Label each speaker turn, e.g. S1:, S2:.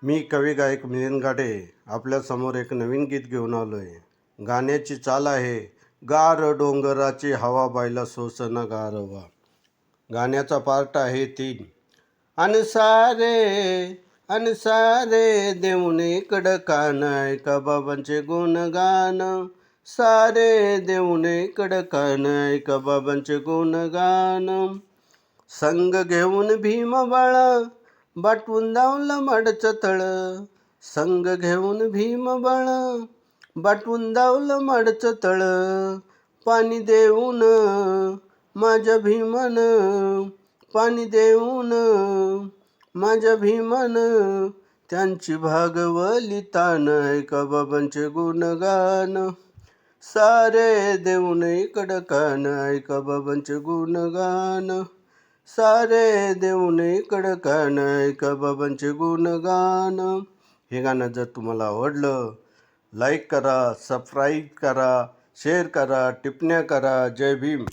S1: मी कवी गायक मिलिंद गाडे आपल्यासमोर एक नवीन गीत घेऊन आलो आहे. गाण्याची चाल आहे, गार डोंगराची हवा बायला सोसना गारवा. गाण्याचा पार्ट आहे 3. अनसारे देऊन इकडं कान ऐका बाबांचे गुणगान. सारे देऊन इकडं कान ऐका बाबांचे गुणगान. संग घेऊन भीम बाळा बाटवून धावलं माडचं तळ. संग घेऊन भीम बाळा बाटवून धावलं माडचं तळ. पाणी देऊन माझ्या भीमन, पाणी देऊन माझ्या भीमन, त्यांची भागवली तान ऐका बाबांचे गुणगान. सारे देऊन इकडं कान ऐका बाबांचे गुणगान. सारे देऊन इकडं कान ऐका बाबांचे गुणगान. हे गाणं जर तुम्हाला आवडलं, लाईक करा, सबस्क्राईब करा, शेअर करा, टिप्पण्या करा. जय भीम.